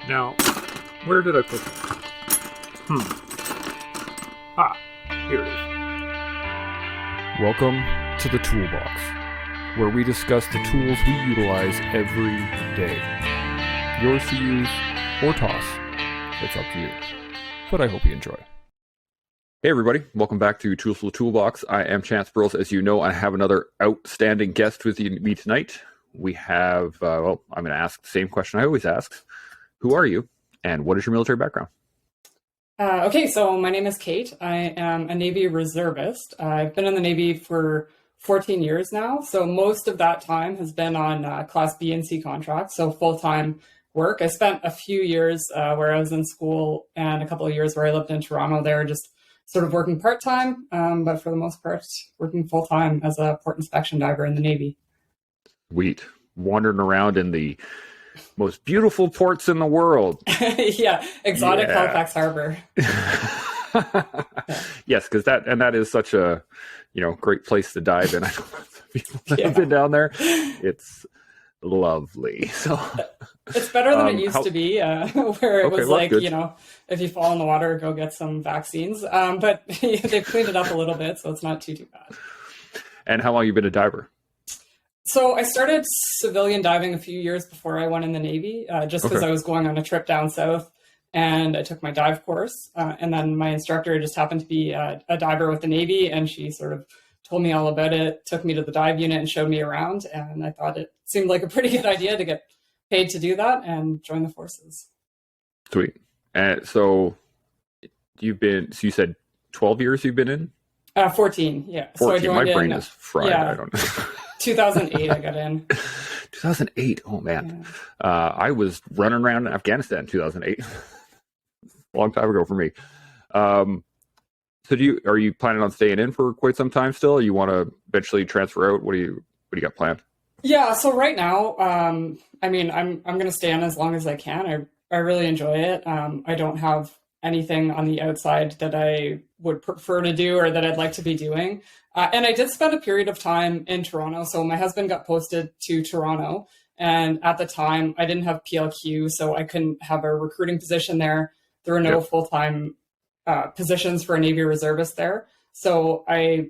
Now, where did I put it? Here it is. Welcome to the Toolbox, where we discuss the tools we utilize every day. Yours to use or toss. It's up to you. But I hope you enjoy. Hey everybody, welcome back to Tools for the Toolbox. I am Chance Burles. As you know, I have another outstanding guest with me tonight. We have, I'm going to ask the same question I always ask. Who are you, and what is your military background? Okay, so my name is Kate. I am a Navy reservist. I've been in the Navy for 14 years now, so most of that time has been on Class B and C contracts, so full-time work. I spent a few years where I was in school and a couple of years where I lived in Toronto there, just sort of working part-time, but for the most part, working full-time as a port inspection diver in the Navy. Sweet. Wandering around in the most beautiful ports in the world. Yeah, exotic Halifax Harbor. Yes, because that is such a great place to dive in. I know lots of people that have been down there. It's lovely. So it's better than it used to be, where it was like, good. If you fall in the water, go get some vaccines. But they've cleaned it up a little bit, so it's not too bad. And how long have you been a diver? So I started civilian diving a few years before I went in the Navy, just because I was going on a trip down south and I took my dive course. And then my instructor just happened to be a diver with the Navy, and she sort of told me all about it, took me to the dive unit and showed me around. And I thought it seemed like a pretty good idea to get paid to do that and join the forces. Sweet. So you said 12 years you've been in? 14, yeah. 14. So I joined My brain is fried. Yeah. I don't know. 2008 I got in. 2008. Oh man. Yeah. I was running around in Afghanistan in 2008. A long time ago for me. So are you planning on staying in for quite some time still? Or you want to eventually transfer out? What do you got planned? Yeah, so right now, I'm going to stay in as long as I can. I really enjoy it. I don't have anything on the outside that I would prefer to do or that I'd like to be doing. And I did spend a period of time in Toronto. So my husband got posted to Toronto. And at the time, I didn't have PLQ, so I couldn't have a recruiting position there. There were no full-time positions for a Navy reservist there. So I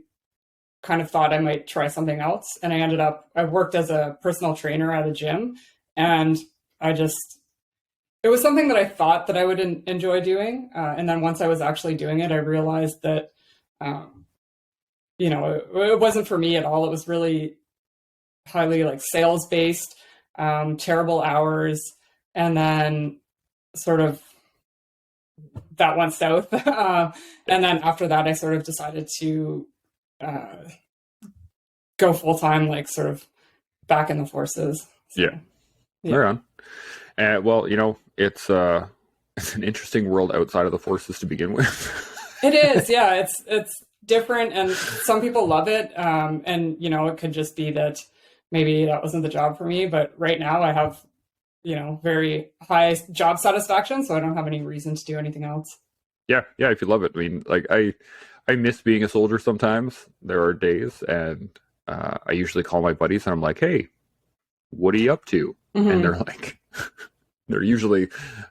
kind of thought I might try something else. And I worked as a personal trainer at a gym. And it was something that I thought that I would enjoy doing. And then once I was actually doing it, I realized that, it wasn't for me at all. It was really highly sales based, terrible hours. And then sort of that went south. And then after that, I sort of decided to go full time, sort of back in the forces. So, yeah. Right on. Well, it's an interesting world outside of the forces to begin with. It is, yeah. It's different, and some people love it. And it could just be that maybe that wasn't the job for me. But right now, I have very high job satisfaction, so I don't have any reason to do anything else. Yeah. If you love it, I mean, I miss being a soldier sometimes. There are days, and I usually call my buddies, and I'm like, "Hey, what are you up to?" Mm-hmm. And they're like. They're usually,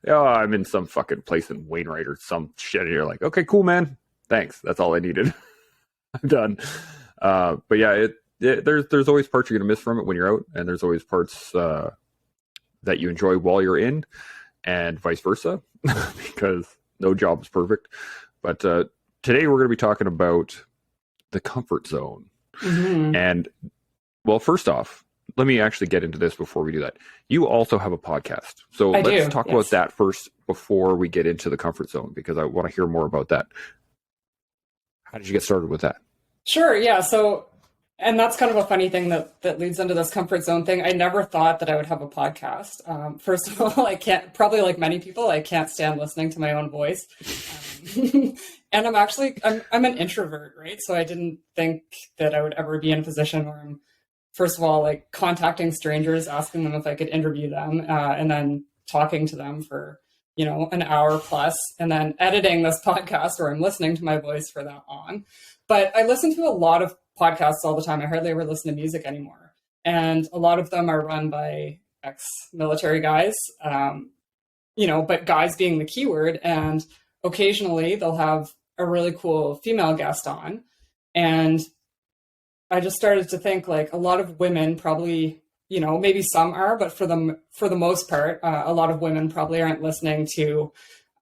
I'm in some fucking place in Wainwright or some shit. And you're like, okay, cool, man. Thanks. That's all I needed. I'm done. But yeah, there's always parts you're going to miss from it when you're out. And there's always parts that you enjoy while you're in and vice versa, because no job is perfect. But today we're going to be talking about the comfort zone. Mm-hmm. And well, first off, let me actually get into this before we do that. You also have a podcast. So let's talk about that first before we get into the comfort zone, because I want to hear more about that. How did you get started with that? Sure. Yeah. So, and that's kind of a funny thing that leads into this comfort zone thing. I never thought that I would have a podcast. First of all, probably like many people, I can't stand listening to my own voice. And I'm an introvert, right? So I didn't think that I would ever be in a position where I'm, first of all, contacting strangers, asking them if I could interview them, and then talking to them for, an hour plus, and then editing this podcast where I'm listening to my voice for that long. But I listen to a lot of podcasts all the time. I hardly ever listen to music anymore. And a lot of them are run by ex-military guys. but guys being the keyword. And occasionally they'll have a really cool female guest on. And I just started to think like a lot of women probably, maybe some are, but for the most part, a lot of women probably aren't listening to,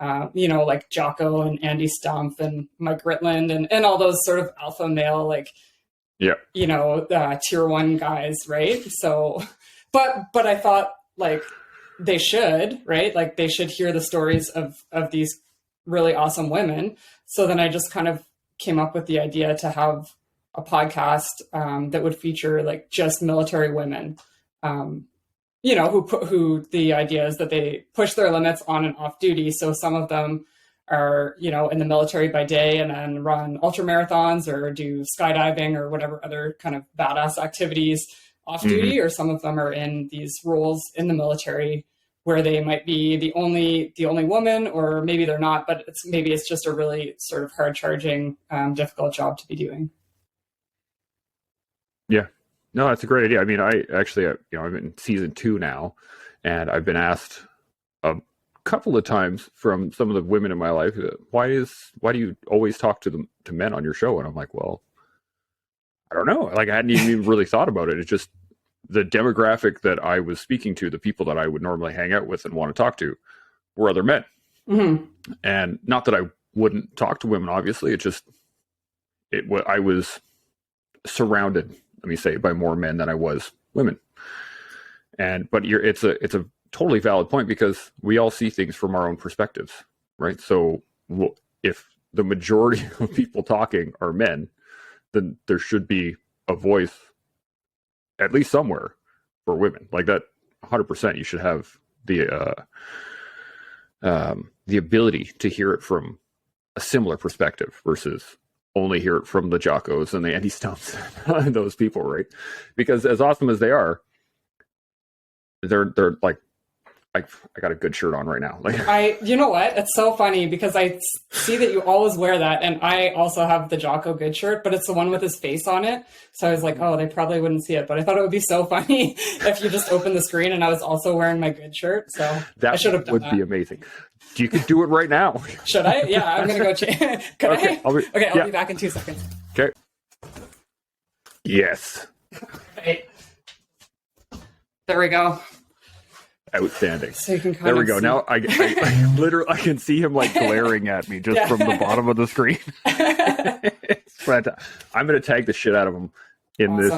like Jocko and Andy Stumpf and Mike Ritland and all those sort of alpha male, like, tier one guys. Right. So, but I thought like they should, right? Like they should hear the stories of these really awesome women. So then I just kind of came up with the idea to have a podcast that would feature like just military women, who the idea is that they push their limits on and off duty. So some of them are, in the military by day and then run ultra marathons or do skydiving or whatever other kind of badass activities off duty, or some of them are in these roles in the military where they might be the only woman, or maybe they're not, but it's just a really sort of hard charging, difficult job to be doing. Yeah, no, that's a great idea. I mean, I actually, I'm in season 2 now, and I've been asked a couple of times from some of the women in my life, why do you always talk to men on your show? And I'm like, well, I don't know. Like I hadn't even really thought about it. It's just the demographic that I was speaking to, the people that I would normally hang out with and want to talk to, were other men. Mm-hmm. And not that I wouldn't talk to women, obviously. I was surrounded, let me say, by more men than I was women. But it's a totally valid point, because we all see things from our own perspectives, right? So if the majority of people talking are men, then there should be a voice at least somewhere for women. Like that 100%, you should have the ability to hear it from a similar perspective versus only hear it from the Jockos and the Andy Stumps and those people, right? Because as awesome as they are, they're like, I got a good shirt on right now. Like you know what? It's so funny because I see that you always wear that, and I also have the Jocko good shirt, but it's the one with his face on it. So I was like, oh, they probably wouldn't see it, but I thought it would be so funny if you just opened the screen and I was also wearing my good shirt. So I should have done that. Would be amazing. You could do it right now. Should I? Yeah, I'm gonna go change. Okay, I'll be back in 2 seconds. Okay. Yes. Right. There we go. Outstanding. So you can there we go. See. Now I literally I can see him like glaring at me just from the bottom of the screen. I'm going to tag the shit out of him in this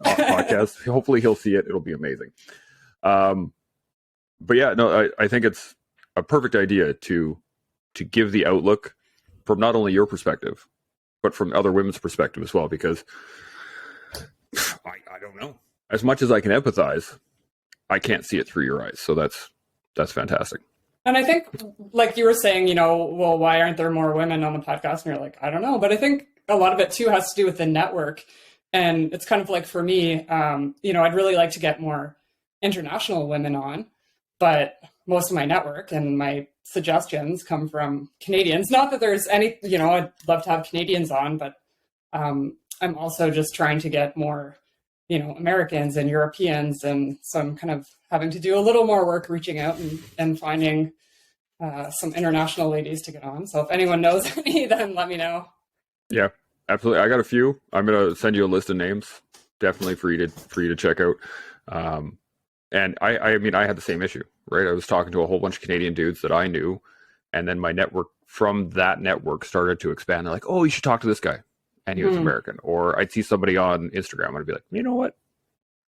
podcast. Hopefully he'll see it. It'll be amazing. But yeah, no, I think it's a perfect idea to give the outlook from not only your perspective, but from other women's perspective as well, because I don't know. As much as I can empathize, I can't see it through your eyes. So that's fantastic. And I think, like you were saying, well, why aren't there more women on the podcast? And you're like, I don't know. But I think a lot of it too has to do with the network. And it's kind of like for me, I'd really like to get more international women on, but most of my network and my suggestions come from Canadians. Not that there's any, I'd love to have Canadians on, but I'm also just trying to get more Americans and Europeans. And so I'm kind of having to do a little more work reaching out and finding some international ladies to get on. So if anyone knows any, then let me know. Yeah, absolutely. I got a few. I'm going to send you a list of names, definitely for you to check out. And I mean, I had the same issue, right? I was talking to a whole bunch of Canadian dudes that I knew, and then my network from that network started to expand. They're like, oh, you should talk to this guy. And he was American. Or I'd see somebody on Instagram and I'd be like, you know what?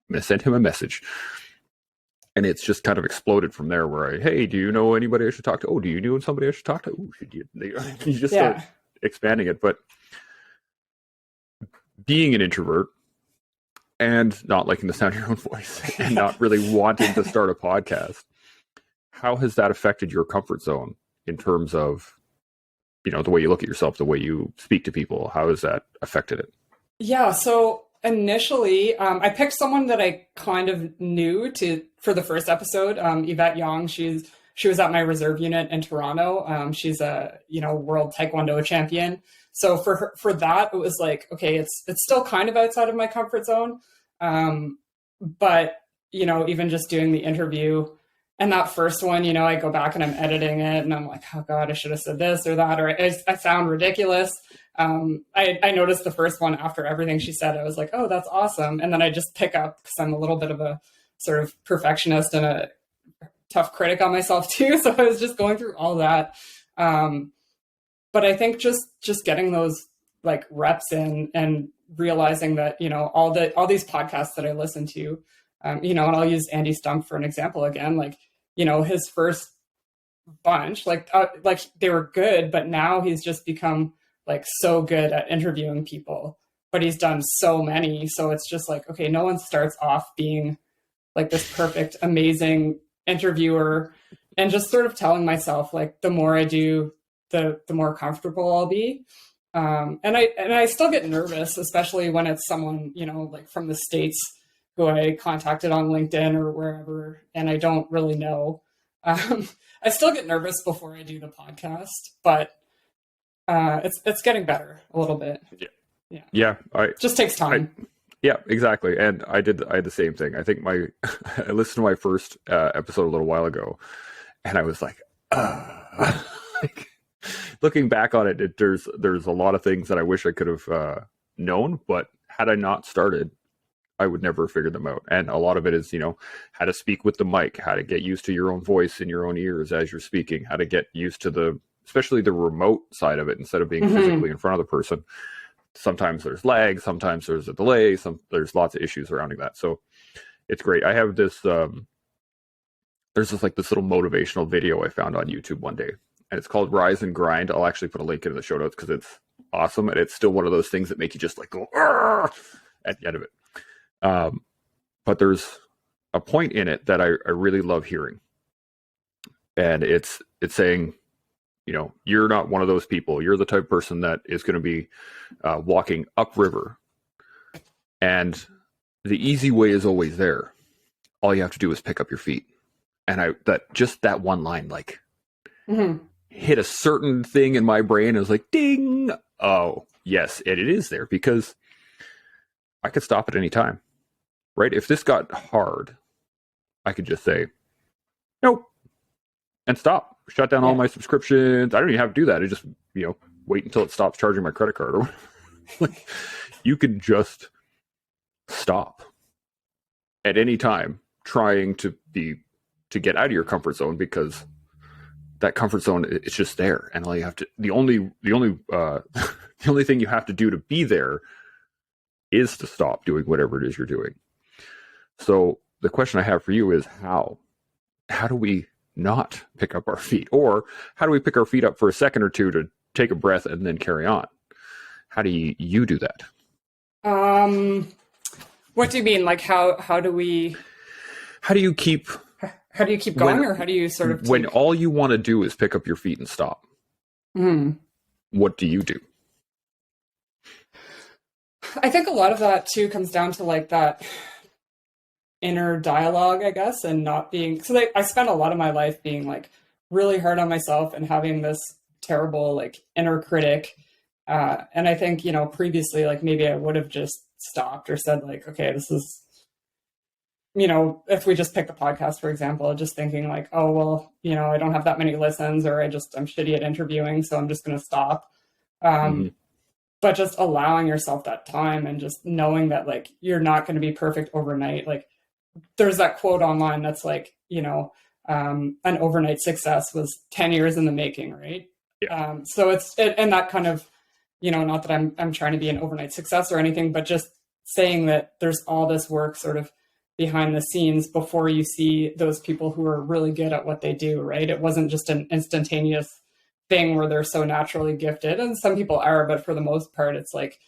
I'm going to send him a message. And it's just kind of exploded from there where hey, do you know anybody I should talk to? Oh, do you know somebody I should talk to? Ooh, you just start expanding it. But being an introvert and not liking the sound of your own voice and not really wanting to start a podcast, how has that affected your comfort zone in terms of the way you look at yourself, the way you speak to people? How has that affected it? Yeah. So initially, I picked someone that I kind of knew for the first episode, Yvette Young. She was at my reserve unit in Toronto. She's a, world Taekwondo champion. So for that, it was like, okay, it's still kind of outside of my comfort zone. But, even just doing the interview And that first one, you know, I go back and I'm editing it and I'm like, oh God, I should have said this or that, or I sound ridiculous. I noticed the first one after everything she said, I was like, oh, that's awesome. And then I just pick up because I'm a little bit of a sort of perfectionist and a tough critic on myself too. So I was just going through all that. But I think just getting those like reps in and realizing that, you know, all these podcasts that I listen to, you know, and I'll use Andy Stump for an example again, like, you know, his first bunch, like they were good, but now he's just become like so good at interviewing people, but he's done so many. So it's just like, okay, no one starts off being like this perfect, amazing interviewer, and just sort of telling myself like, the more I do, the more comfortable I'll be. And I still get nervous, especially when it's someone, you know, like from the States who I contacted on LinkedIn or wherever, and I don't really know. I still get nervous before I do the podcast, but it's getting better a little bit. Yeah. It just takes time. Yeah, exactly. And I had the same thing. I think I listened to my first episode a little while ago, and I was like, like, looking back on it, there's a lot of things that I wish I could have known, but had I not started, I would never figure them out. And a lot of it is, you know, how to speak with the mic, how to get used to your own voice in your own ears as you're speaking, how to get used to especially the remote side of it instead of being physically in front of the person. Sometimes there's lag, sometimes there's a delay, there's lots of issues surrounding that. So it's great. I have this, there's this little motivational video I found on YouTube one day, and it's called Rise and Grind. I'll actually put a link in the show notes because it's awesome. And it's still one of those things that make you just like go at the end of it. But there's a point in it that I really love hearing. And it's saying, you know, you're not one of those people. You're the type of person that is going to be walking upriver. And the easy way is always there. All you have to do is pick up your feet. And that one line, like, hit a certain thing in my brain. I was like, ding. Oh, yes, it is there, because I could stop at any time, right? If this got hard, I could just say, nope, and stop. Shut down all my subscriptions. I don't even have to do that. I just, you know, wait until it stops charging my credit card. Or like, you can just stop at any time trying to get out of your comfort zone, because that comfort zone, it's just there. And all you have to, the only thing you have to do to be there is to stop doing whatever it is you're doing. So the question I have for you is how do we not pick up our feet? Or how do we pick our feet up for a second or two to take a breath and then carry on? How do you do that? What do you mean? Like how do you keep going, or how do you sort of when all you want to do is pick up your feet and stop? What do you do? I think a lot of that too comes down to like that inner dialogue, I guess, and not being, so I spent a lot of my life being like really hard on myself and having this terrible like inner critic. And I think, you know, previously, like maybe I would have just stopped or said like, okay, this is, you know, if we just pick the podcast, for example, just thinking like, oh, well, you know, I don't have that many listens, or I'm shitty at interviewing, so I'm just going to stop. But just allowing yourself that time and just knowing that like, you're not going to be perfect overnight. Like there's that quote online that's like, you know, an overnight success was 10 years in the making. Right. Yeah. So and that kind of, you know, not that I'm trying to be an overnight success or anything, but just saying that there's all this work sort of behind the scenes before you see those people who are really good at what they do. Right. It wasn't just an instantaneous thing where they're so naturally gifted, and some people are, but for the most part, it's like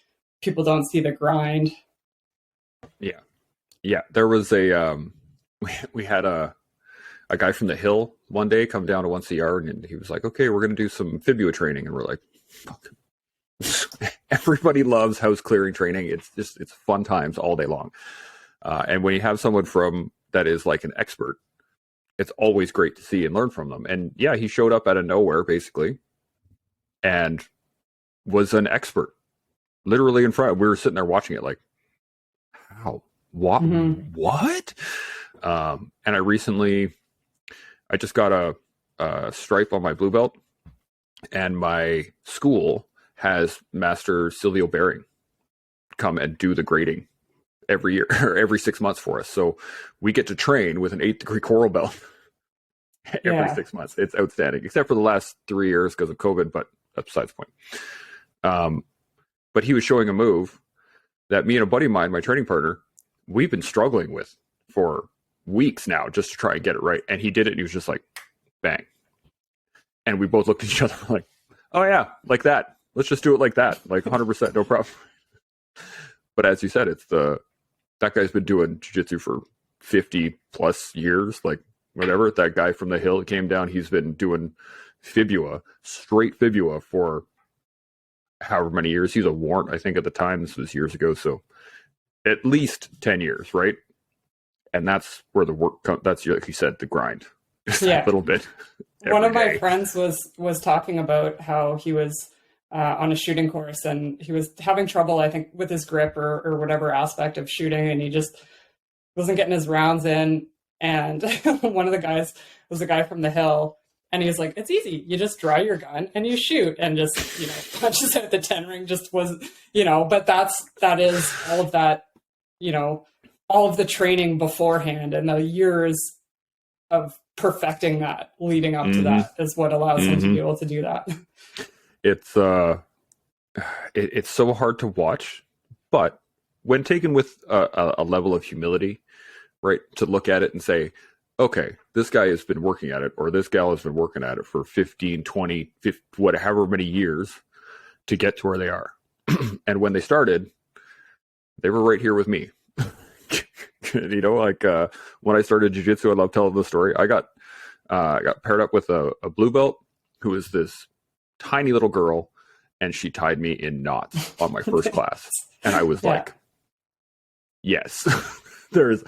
people don't see the grind. Yeah. There was we had a guy from the Hill one day come down to 1CR, and he was like, okay, we're going to do some fibula training. And we're like, fuck. Everybody loves house clearing training. It's fun times all day long. And when you have someone that is like an expert, it's always great to see and learn from them. And yeah, he showed up out of nowhere basically and was an expert literally in front. We were sitting there watching it like, how? What? What? And I recently I just got a stripe on my blue belt, and my school has Master Silvio Bering come and do the grading every year or every 6 months for us. So we get to train with an 8th-degree coral belt every 6 months. It's outstanding, except for the last 3 years because of COVID, but that's besides the point. But he was showing a move that me and a buddy of mine, my training partner, we've been struggling with for weeks now just to try and get it right. And he did it, and he was just like, bang. And we both looked at each other like, oh yeah, like that. Let's just do it like that. Like 100%, no problem. But as you said, that guy's been doing jiu-jitsu for 50 plus years, like whatever. That guy from the hill came down, he's been doing straight fibula for however many years. He's a warrant, I think at the time, this was years ago. So at least 10 years, right? And that's where the work comes. That's, like you said, the grind. Just a little bit. One of my friends was talking about how he was on a shooting course, and he was having trouble, I think, with his grip or whatever aspect of shooting, and he just wasn't getting his rounds in. And one of the guys was a guy from the hill, and he was like, it's easy. You just draw your gun and you shoot, and just, punches out the 10 ring just was, but that is all of that, all of the training beforehand and the years of perfecting that leading up to that is what allows him to be able to do that. It's so hard to watch, but when taken with a level of humility, right, to look at it and say, okay, this guy has been working at it, or this gal has been working at it for 15, 20, 50, whatever many years to get to where they are. And when they started, they were right here with me. When I started jiu-jitsu, I love telling the story. I got paired up with a blue belt who was this tiny little girl, and she tied me in knots on my first class. And I was like, yes, there's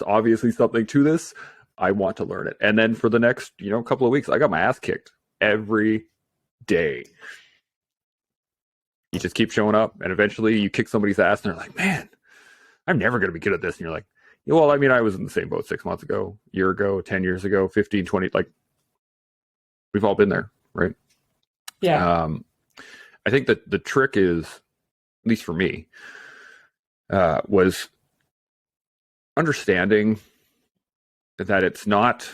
obviously something to this. I want to learn it. And then for the next, couple of weeks, I got my ass kicked every day. You just keep showing up, and eventually you kick somebody's ass, and they're like, man, I'm never going to be good at this. And you're like, well, I mean, I was in the same boat 6 months ago, a year ago, 10 years ago, 15, 20, like we've all been there, right? Yeah. I think that the trick is, at least for me, was understanding that it's not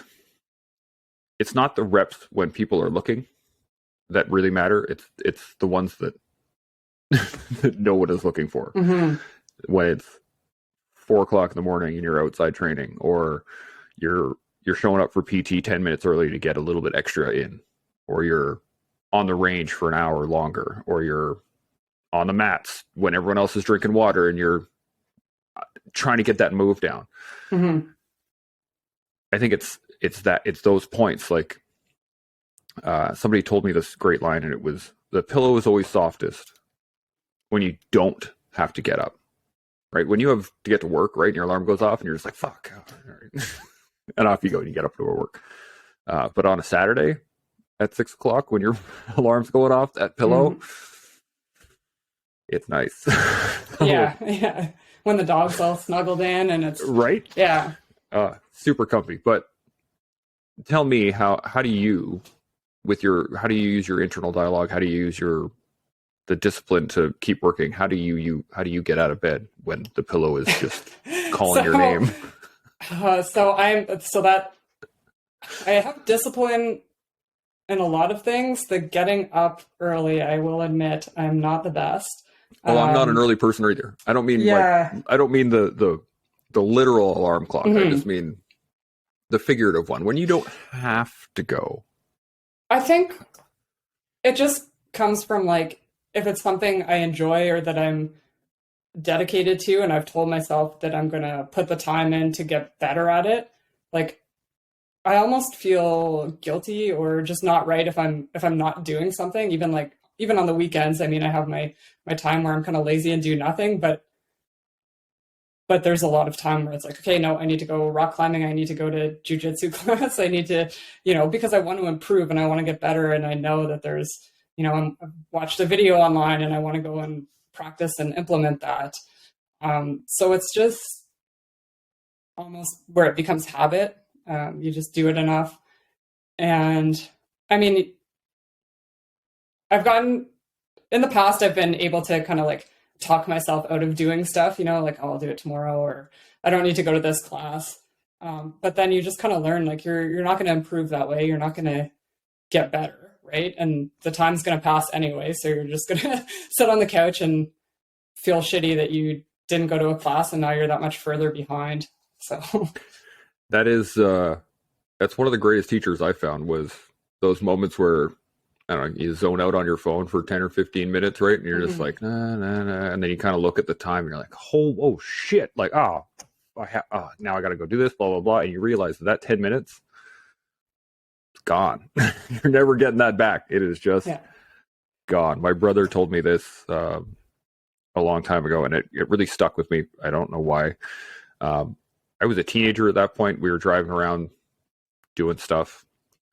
the reps when people are looking that really matter. It's the ones that that no one is looking for. Mm-hmm. When it's 4 o'clock in the morning and you're outside training, or you're showing up for PT 10 minutes early to get a little bit extra in, or you're on the range for an hour longer, or you're on the mats when everyone else is drinking water and you're trying to get that move down. Mm-hmm. I think it's those points. Like somebody told me this great line, and it was, the pillow is always softest when you don't have to get up, right? When you have to get to work, right, and your alarm goes off and you're just like, fuck, all right. And off you go and you get up to work. But on a Saturday at 6 o'clock, when your alarm's going off, that pillow, it's nice. Yeah. When the dog's all snuggled in and it's right. Yeah. Super comfy. But tell me, how do you use your internal dialogue? How do you use the discipline to keep working? How do you get out of bed when the pillow is just calling your name? I have discipline in a lot of things. The getting up early, I will admit, I'm not the best. Oh, I'm not an early person either. I don't mean I don't mean the literal alarm clock. I just mean the figurative one, when you don't have to go. I think it just comes from, like, if it's something I enjoy or that I'm dedicated to, and I've told myself that I'm going to put the time in to get better at it, like, I almost feel guilty or just not right if I'm not doing something, even on the weekends. I mean, I have my time where I'm kind of lazy and do nothing, but there's a lot of time where it's like, okay, no, I need to go rock climbing. I need to go to jiu-jitsu class. I need to, because I want to improve and I want to get better. And I know that there's, I've watched a video online and I want to go and practice and implement that. So it's just almost where it becomes habit. You just do it enough. And I mean, in the past, I've been able to kind of like talk myself out of doing stuff, like, oh, I'll do it tomorrow, or I don't need to go to this class. But then you just kind of learn, like, you're not going to improve that way. You're not going to get better, right? And the time's going to pass anyway. So you're just going to sit on the couch and feel shitty that you didn't go to a class and now you're that much further behind. So that's one of the greatest teachers I found, was those moments where, I don't know, you zone out on your phone for 10 or 15 minutes, right? And you're just like, nah, nah, nah. And then you kind of look at the time and you're like, oh shit. Like, now I got to go do this, blah, blah, blah. And you realize that 10 minutes, it's gone. You're never getting that back. It is just gone. My brother told me this a long time ago, and it really stuck with me. I don't know why. I was a teenager at that point. We were driving around doing stuff,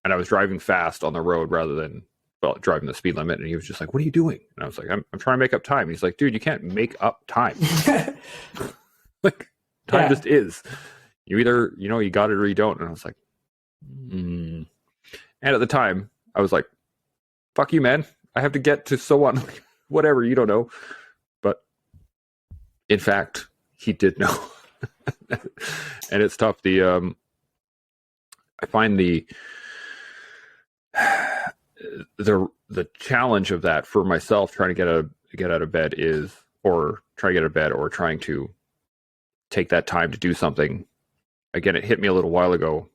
and I was driving fast on the road rather than driving the speed limit. And he was just like, "What are you doing?" And I was like, I'm trying to make up time. He's like, "Dude, you can't make up time." Like, time just is. You either, you got it or you don't. And I was like, And at the time, I was like, fuck you, man. I have to get to so on. Whatever, you don't know. But in fact, he did know. And it's tough. I find the challenge of that for myself, trying to get out of bed or trying to take that time to do something. Again, it hit me a little while ago.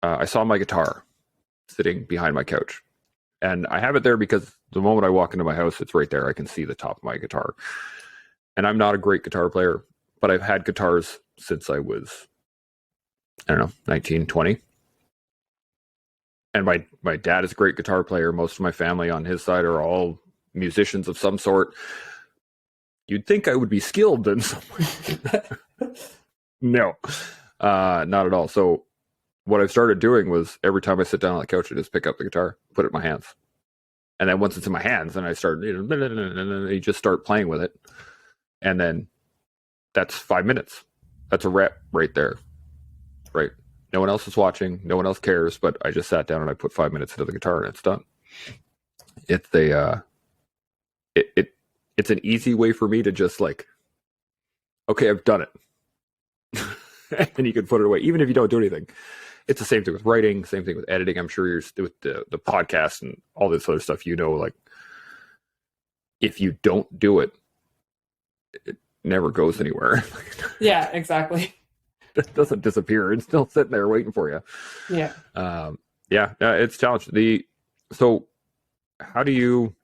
I saw my guitar sitting behind my couch, and I have it there because the moment I walk into my house, it's right there. I can see the top of my guitar, and I'm not a great guitar player, but I've had guitars since I was, 19, 20. And my dad is a great guitar player. Most of my family on his side are all musicians of some sort. You'd think I would be skilled in some way. No, not at all. So what I've started doing was, every time I sit down on the couch, I just pick up the guitar, put it in my hands. And then once it's in my hands, then I start, you just start playing with it. And then that's 5 minutes. That's a rep right there. Right. No one else is watching. No one else cares. But I just sat down and I put 5 minutes into the guitar and it's done. It's it's an easy way for me to just like, okay, I've done it. And you can put it away, even if you don't do anything. It's the same thing with writing, same thing with editing. I'm sure you're with the podcast and all this other stuff, like, if you don't do it, it never goes anywhere. Yeah, exactly. It doesn't disappear. It's still sitting there waiting for you. Yeah. It's challenging. So how do you,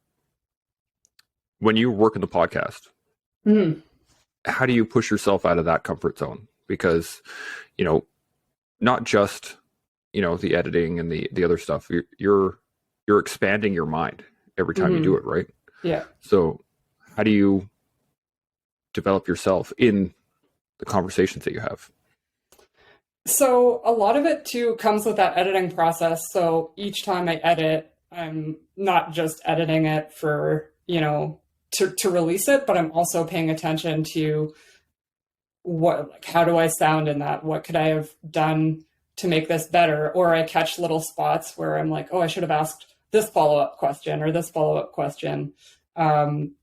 when you work in the podcast, how do you push yourself out of that comfort zone? Because, not just, the editing and the other stuff, you're expanding your mind every time you do it, right? Yeah. So how do you develop yourself in the conversations that you have? So a lot of it too comes with that editing process. So each time I edit, I'm not just editing it for, to release it, but I'm also paying attention to how do I sound in that? What could I have done to make this better? Or I catch little spots where I'm like, oh, I should have asked this follow-up question or this follow-up question. And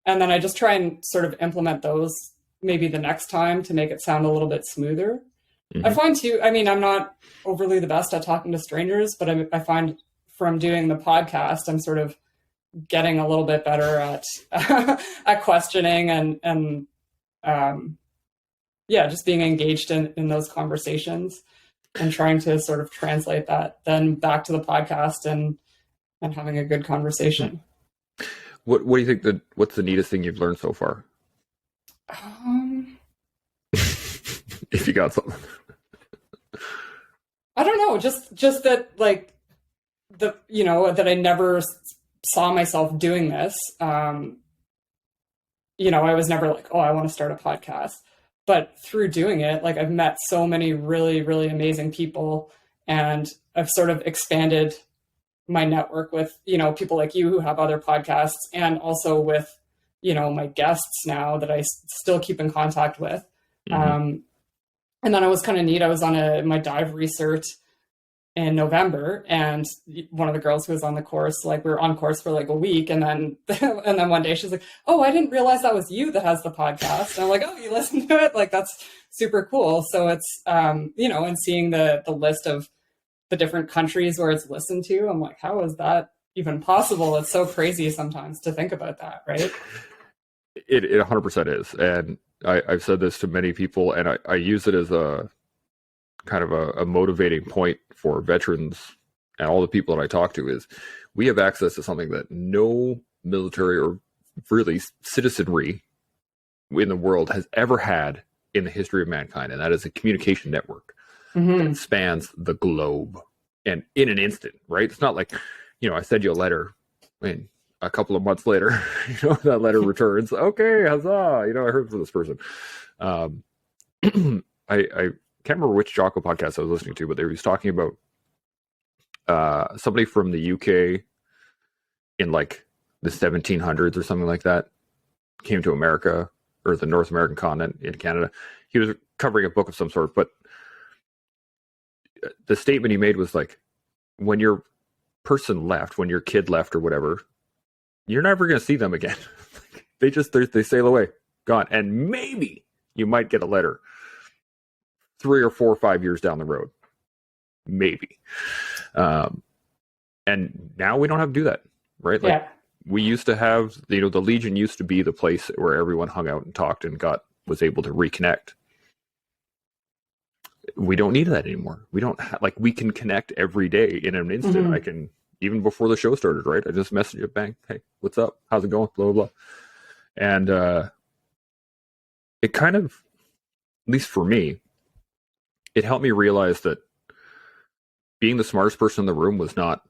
then I just try and sort of implement those maybe the next time to make it sound a little bit smoother. Mm-hmm. I find too, I'm not overly the best at talking to strangers, but I find from doing the podcast, I'm sort of getting a little bit better at at questioning and just being engaged in those conversations and trying to sort of translate that then back to the podcast and having a good conversation. What do you think what's the neatest thing you've learned so far? If you got something. I don't know, just that, like, that I never saw myself doing this. I was never like, oh, I want to start a podcast. But through doing it, like, I've met so many really, really amazing people, and I've sort of expanded my network with, people like you who have other podcasts, and also with, my guests now that I still keep in contact with. Mm-hmm. And then it was kind of neat. I was on my dive research in November, and one of the girls who was on the course, like we were on course for like a week, and then and then one day she's like, "Oh, I didn't realize that was you that has the podcast." And I'm like, "Oh, you listen to it? Like that's super cool." So it's you know, and seeing the list of the different countries where it's listened to, I'm like, how is that even possible? It's so crazy sometimes to think about that, right? It 100% is, and I've said this to many people, and I use it as a kind of a motivating point for veterans and all the people that I talk to is we have access to something that no military or really citizenry in the world has ever had in the history of mankind, and that is a communication network that spans the globe and in an instant, right? It's not like, you know, I send you a letter and a couple of months later, you know, that letter returns. Okay, huzzah! You know, I heard from this person. I can't remember which Jocko podcast I was listening to, but they were talking about somebody from the UK in like the 1700s or something like that came to America or the North American continent in Canada. He was covering a book of some sort, but the statement he made was like, when your person left, when your kid left or whatever, you're never going to see them again. they sail away, gone. And maybe you might get a letter 3 or 4 or 5 years down the road, maybe. And now we don't have to do that, right? Like we used to have, you know, the Legion used to be the place where everyone hung out and talked and was able to reconnect. We don't need that anymore. We don't like, we can connect every day in an instant. I can, even before the show started, right? I just messaged you, bang, hey, what's up? How's it going? Blah, blah, blah. And it kind of, at least for me, it helped me realize that being the smartest person in the room was not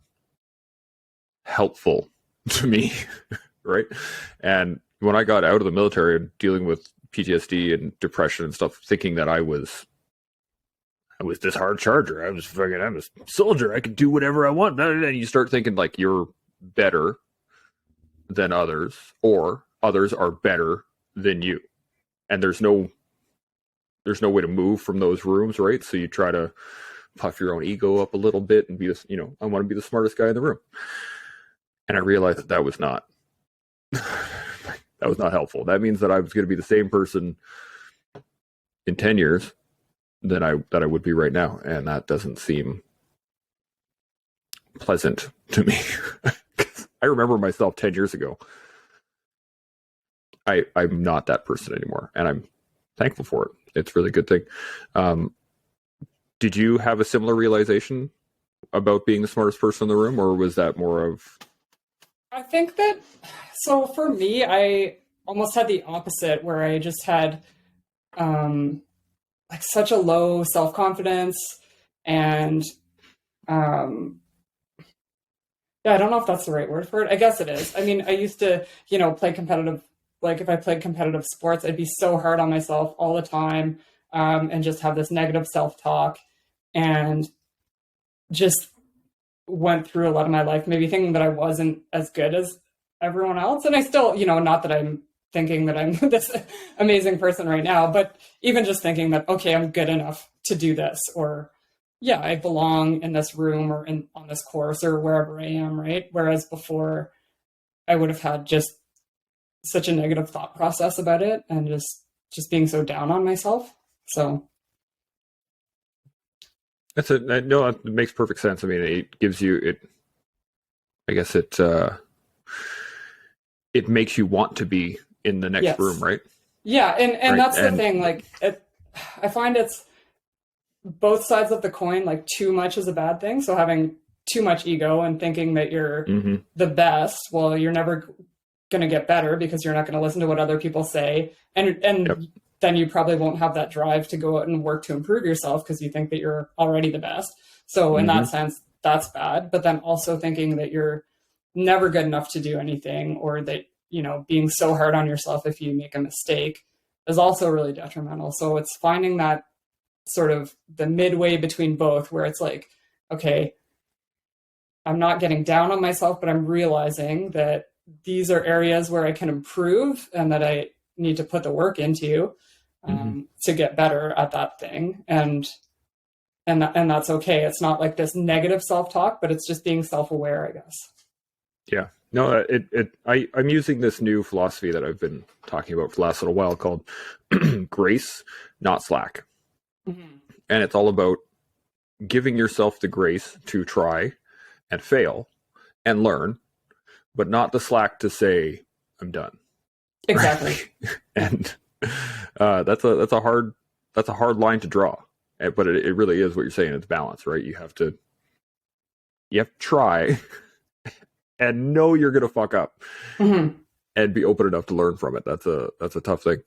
helpful to me, right? And when I got out of the military and dealing with PTSD and depression and stuff, thinking that I was this hard charger, I'm a soldier, I could do whatever I want. And you start thinking like you're better than others, or others are better than you. And there's no way to move from those rooms, right? So you try to puff your own ego up a little bit and be this, you know, I want to be the smartest guy in the room. And I realized that was not helpful. That means that I was going to be the same person in 10 years that I would be right now. And that doesn't seem pleasant to me. I remember myself 10 years ago. I'm not that person anymore, and I'm thankful for it. It's a really good thing. Did you have a similar realization about being the smartest person in the room, or was that more of... I think that, so for me, I almost had the opposite, where I just had like such a low self-confidence, and yeah, I don't know if that's the right word for it. I guess it is. I mean, I used to, you know, play competitive, like if I played competitive sports, I'd be so hard on myself all the time, and just have this negative self-talk, and just went through a lot of my life maybe thinking that I wasn't as good as everyone else. And I still, you know, not that I'm thinking that I'm this amazing person right now, but even just thinking that, okay, I'm good enough to do this, or yeah, I belong in this room or on this course or wherever I am, right? Whereas before I would have had just such a negative thought process about it, and just being so down on myself. So no, it makes perfect sense. I mean, it gives you it. I guess it makes you want to be in the next room, right? Yeah, and right? That's the thing. Like, I find it's both sides of the coin. Like, too much is a bad thing. So having too much ego and thinking that you're the best, well, you're never going to get better because you're not going to listen to what other people say, and then you probably won't have that drive to go out and work to improve yourself because you think that you're already the best. So in that sense, that's bad. But then also thinking that you're never good enough to do anything, or that, you know, being so hard on yourself if you make a mistake is also really detrimental. So it's finding that sort of the midway between both, where it's like, okay, I'm not getting down on myself, but I'm realizing that these are areas where I can improve and that I need to put the work into to get better at that thing. And and that's okay. It's not like this negative self-talk, but it's just being self-aware, I guess. Yeah. No, I'm using this new philosophy that I've been talking about for the last little while called grace, not slack. Mm-hmm. And it's all about giving yourself the grace to try and fail and learn, but not the slack to say, I'm done. Exactly. Right? And that's a hard line to draw. But it really is what you're saying. It's balance, right? You have to try and know you're gonna fuck up, mm-hmm. and be open enough to learn from it. That's a tough thing.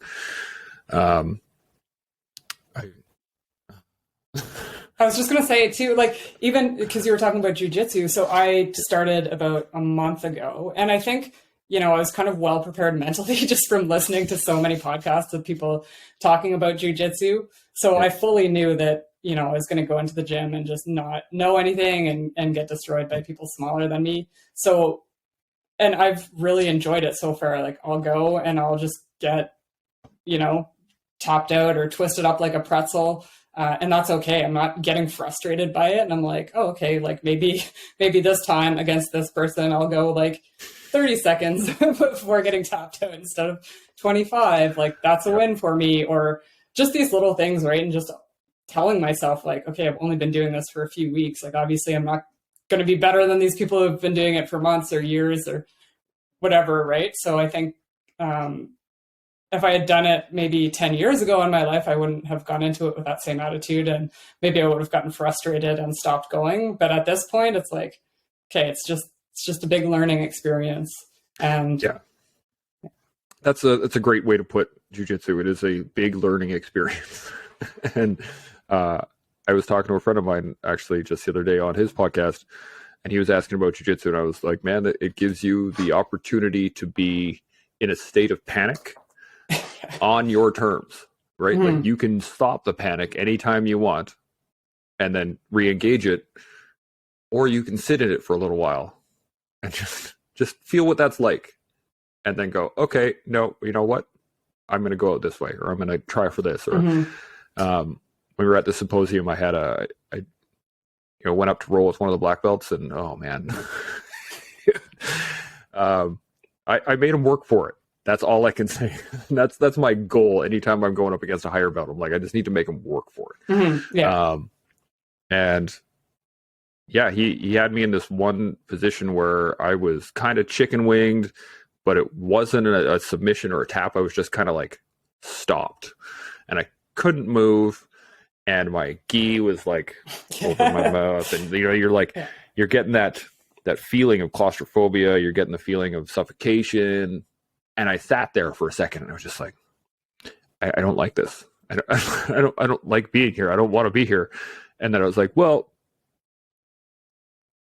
I was just going to say too, like, even because you were talking about jiu-jitsu. So I started about a month ago, and I think, I was kind of well prepared mentally just from listening to so many podcasts of people talking about jiu-jitsu. So I fully knew that, I was going to go into the gym and just not know anything and get destroyed by people smaller than me. So, and I've really enjoyed it so far. Like, I'll go and I'll just get, tapped out or twisted up like a pretzel. And that's okay. I'm not getting frustrated by it. And I'm like, oh, okay, like maybe this time against this person, I'll go like 30 seconds before getting tapped out instead of 25. Like, that's a win for me. Or just these little things, right? And just telling myself like, okay, I've only been doing this for a few weeks. Like, obviously I'm not going to be better than these people who've been doing it for months or years or whatever. Right. So I think, if I had done it maybe 10 years ago in my life, I wouldn't have gone into it with that same attitude, and maybe I would have gotten frustrated and stopped going. But at this point, it's like, okay, it's just a big learning experience. And yeah, that's a great way to put jiu-jitsu. It is a big learning experience. And I was talking to a friend of mine actually just the other day on his podcast, and he was asking about jiu-jitsu, and I was like, man, it gives you the opportunity to be in a state of panic on your terms, right? Mm-hmm. Like, you can stop the panic anytime you want and then re-engage it, or you can sit in it for a little while and just feel what that's like, and then go, okay, no, you know what, I'm going to go out this way, or I'm going to try for this. Or when we were at the symposium, I had I went up to roll with one of the black belts, and oh man, I made him work for it. That's all I can say. That's my goal. Anytime I'm going up against a higher belt, I'm like, I just need to make him work for it. Mm-hmm. Yeah. And yeah, he had me in this one position where I was kind of chicken winged, but it wasn't a submission or a tap. I was just kind of like stopped, and I couldn't move, and my gi was like over my mouth, and you're like, you're getting that feeling of claustrophobia. You're getting the feeling of suffocation. And I sat there for a second, and I was just like, I don't like this. I don't like being here. I don't want to be here. And then I was like, well,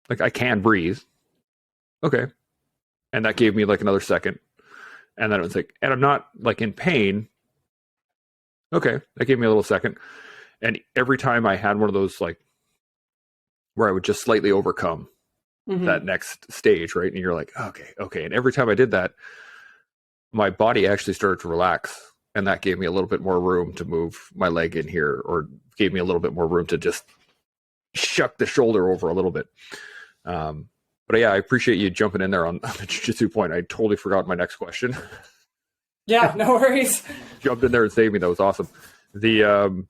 like, I can breathe. Okay. And that gave me like another second. And then it was like, and I'm not like in pain. Okay. That gave me a little second. And every time I had one of those, like, where I would just slightly overcome that next stage, right? And you're like, okay. And every time I did that, my body actually started to relax, and that gave me a little bit more room to move my leg in here, or gave me a little bit more room to just shuck the shoulder over a little bit. But yeah, I appreciate you jumping in there on the jiu-jitsu point. I totally forgot my next question. Yeah, no worries. Jumped in there and saved me. That was awesome. The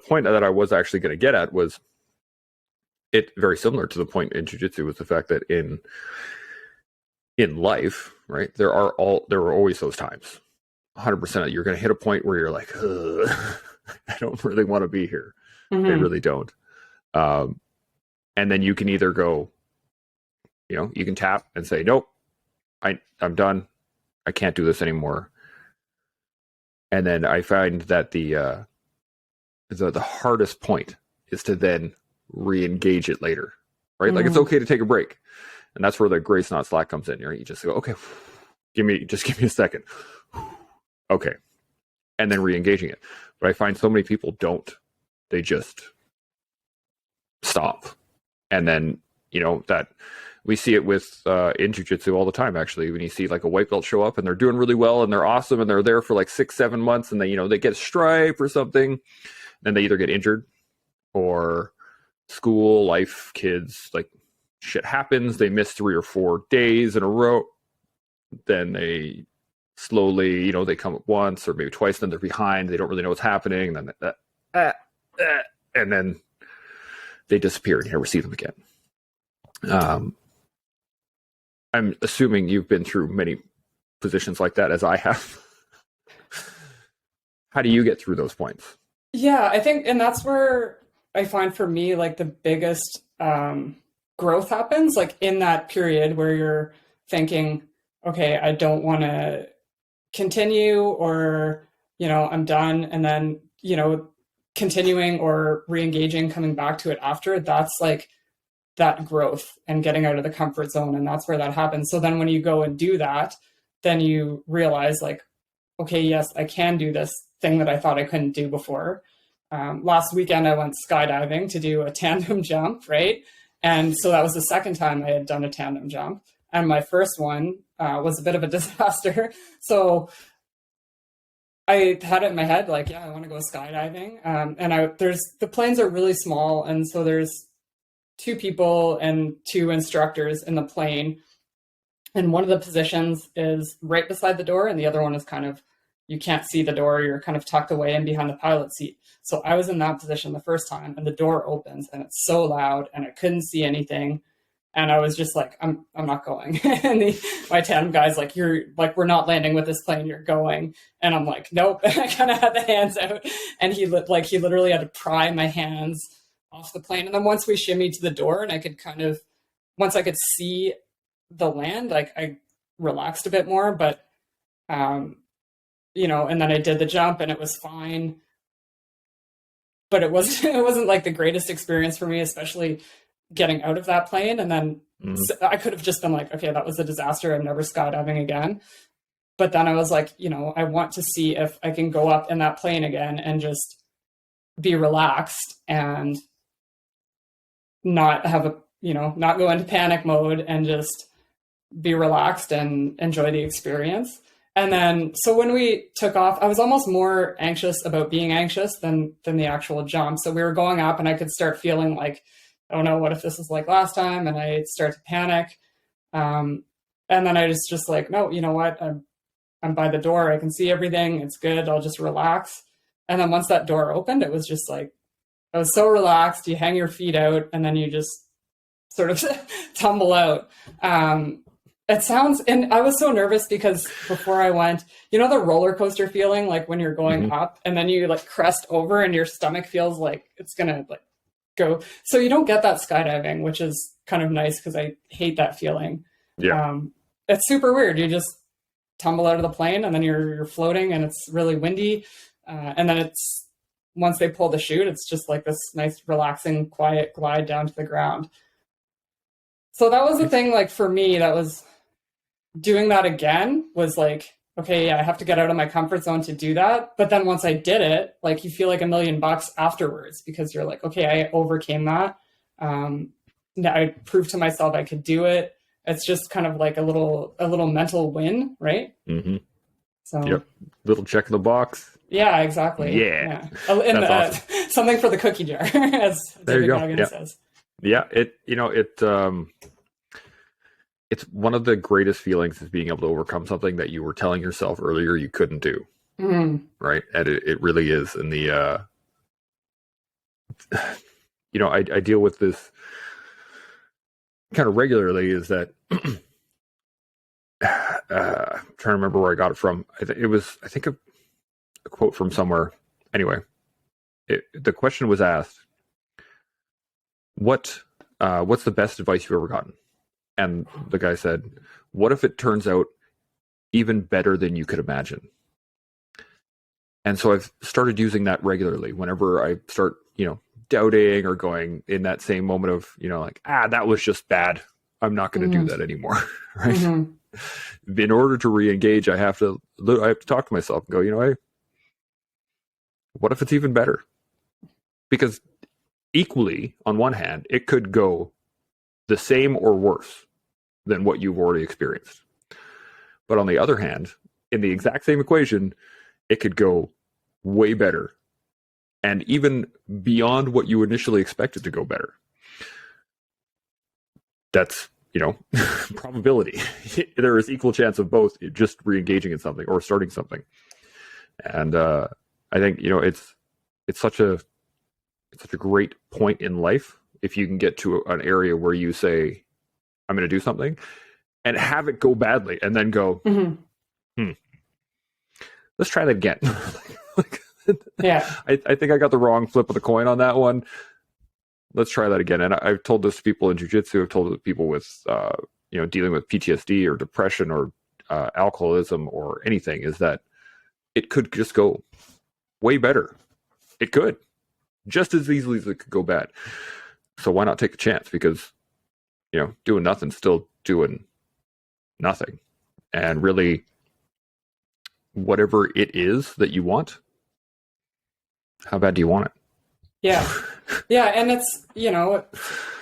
point that I was actually going to get at was it very similar to the point in jiu-jitsu, was the fact that in life, right, there are always those times, 100%, you're going to hit a point where you're like, I don't really want to be here. I really don't. And then you can either go, you can tap and say, nope, I'm done. I can't do this anymore. And then I find that the hardest point is to then re-engage it later, right? Like, it's okay to take a break. And that's where the grace not slack comes in. You just go, okay, give me a second. Okay. And then re-engaging it. But I find so many people don't. They just stop. And then, that we see it with in jiu-jitsu all the time, actually, when you see like a white belt show up and they're doing really well and they're awesome and they're there for like 6-7 months, and they get a stripe or something. Then they either get injured or school, life, kids, like shit happens. They miss 3 or 4 days in a row. Then they slowly, they come up once or maybe twice, then they're behind. They don't really know what's happening. And then, and then they disappear and you never see them again. I'm assuming you've been through many positions like that as I have. How do you get through those points? Yeah, I think, and that's where I find for me, like the biggest growth happens, like in that period where you're thinking, okay, I don't want to continue, or, I'm done. And then, continuing or re-engaging, coming back to it after, that's like that growth and getting out of the comfort zone. And that's where that happens. So then when you go and do that, then you realize like, okay, yes, I can do this thing that I thought I couldn't do before. Last weekend, I went skydiving to do a tandem jump, right? And so that was the second time I had done a tandem jump. And my first one was a bit of a disaster. So I had it in my head, like, yeah, I want to go skydiving. And the planes are really small. And so there's 2 people and 2 instructors in the plane. And one of the positions is right beside the door. And the other one is kind of, you can't see the door. You're kind of tucked away in behind the pilot seat. So I was in that position the first time, and the door opens and it's so loud and I couldn't see anything. And I was just like, I'm not going. And my tandem guy's like, we're not landing with this plane, you're going. And I'm like, nope. And I kind of had the hands out, and he literally had to pry my hands off the plane. And then once we shimmied to the door and I could once I could see the land, like I relaxed a bit more, but, and then I did the jump and it was fine, but it wasn't like the greatest experience for me, especially getting out of that plane. And then I could have just been like, okay, that was a disaster. I'm never skydiving again. But then I was like, I want to see if I can go up in that plane again and just be relaxed and not have not go into panic mode, and just be relaxed and enjoy the experience. And then, so when we took off, I was almost more anxious about being anxious than the actual jump. So we were going up and I could start feeling like, oh no, what if this is like last time? And I start to panic. And then I was just like, no, you know what? I'm by the door. I can see everything. It's good. I'll just relax. And then once that door opened, it was just like, I was so relaxed. You hang your feet out and then you just sort of tumble out. And I was so nervous because before I went, the roller coaster feeling, like when you're going up and then you like crest over and your stomach feels like it's going to like go. So you don't get that skydiving, which is kind of nice because I hate that feeling. Yeah. It's super weird. You just tumble out of the plane and then you're floating and it's really windy. And then once they pull the chute, it's just like this nice, relaxing, quiet glide down to the ground. So that was the thing, like for me, that was doing that again was like, okay, yeah, I have to get out of my comfort zone to do that. But then once I did it, like you feel like $1 million afterwards because you're like, okay, I overcame that. I proved to myself I could do it. It's just kind of like a little mental win, right? Mm-hmm. So, yep, little check in the box. Yeah, exactly. Yeah. And awesome. Something for the cookie jar, as David Goggins says. Yeah, it's one of the greatest feelings is being able to overcome something that you were telling yourself earlier you couldn't do. Right. And it really is. And I deal with this kind of regularly, is that trying to remember where I got it from. I think a quote from somewhere. Anyway, the question was asked, what's the best advice you've ever gotten? And the guy said, what if it turns out even better than you could imagine? And so I've started using that regularly whenever I start, doubting or going in that same moment of, that was just bad. I'm not going to do that anymore. Right. Mm-hmm. In order to re-engage, I have to talk to myself and go, hey, what if it's even better? Because equally, on one hand, it could go the same or worse than what you've already experienced. But on the other hand, in the exact same equation, it could go way better and even beyond what you initially expected to go better. That's, probability. There is equal chance of both just re-engaging in something or starting something. And I think, it's such a great point in life if you can get to an area where you say, I'm going to do something, and have it go badly, and then go, let's try that again. Yeah. I think I got the wrong flip of the coin on that one. Let's try that again. And I've told this to people in jiu-jitsu. I've told it to people with, dealing with PTSD or depression or alcoholism or anything, is that it could just go way better. It could. Just as easily as it could go bad. So why not take a chance? Because, doing nothing's still doing nothing. And really, whatever it is that you want, how bad do you want it? Yeah. Yeah. And it's,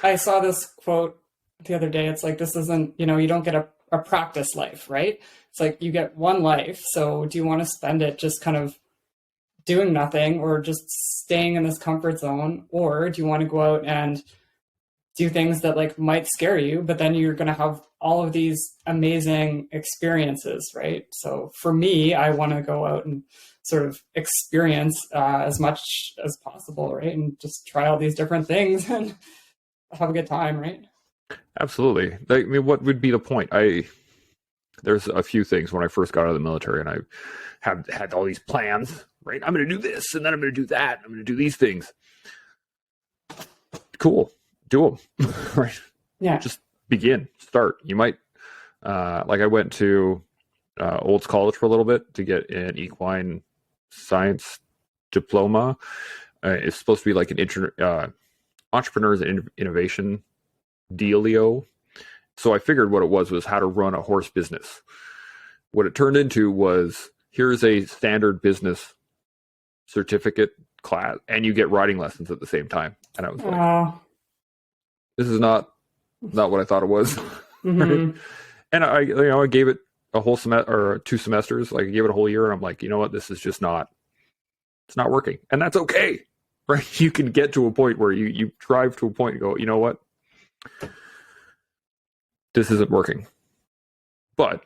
I saw this quote the other day. It's like, this isn't, you don't get a practice life, right? It's like you get one life. So do you want to spend it just kind of doing nothing or just staying in this comfort zone? Or do you want to go out and do things that like might scare you, but then you're going to have all of these amazing experiences, right? So for me, I want to go out and sort of experience as much as possible, right? And just try all these different things and have a good time, right? Absolutely. What would be the point? There's a few things when I first got out of the military, and I had all these plans, right? I'm going to do this, and then I'm going to do that. I'm going to do these things. Cool. Do them, right? Yeah. Just begin, start. You might, I went to Olds College for a little bit to get an equine science diploma. It's supposed to be like an entrepreneurs and innovation dealio. So I figured what it was how to run a horse business. What it turned into was, here's a standard business certificate class, and you get riding lessons at the same time. And I was like, this is not what I thought it was. Right? And I gave it a whole semester or 2 semesters. Like I gave it a whole year, and I'm like, you know what? This is just it's not working. And that's okay, right? You can get to a point where you drive to a point and go, you know what? This isn't working. But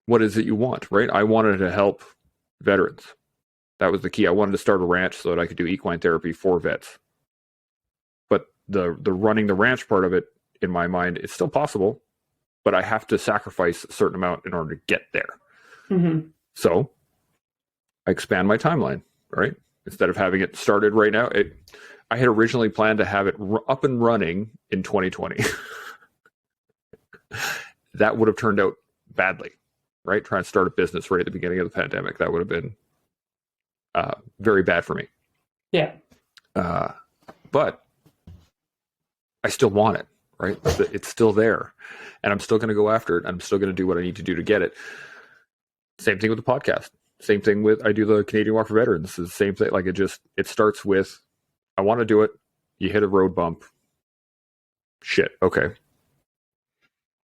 what is it you want, right? I wanted to help veterans. That was the key. I wanted to start a ranch so that I could do equine therapy for vets. But the running the ranch part of it, in my mind, it's still possible, but I have to sacrifice a certain amount in order to get there. So I expand my timeline, right? Instead of having it started right now, I had originally planned to have it up and running in 2020. That would have turned out badly, right? Trying to start a business right at the beginning of the pandemic. That would have been very bad for me. Yeah. But I still want it, right? It's still there, and I'm still going to go after it. I'm still going to do what I need to do to get it. Same thing with the podcast. Same thing with, I do the Canadian Walk for Veterans. It's the same thing. Like it starts with, I want to do it. You hit a road bump. Shit. Okay.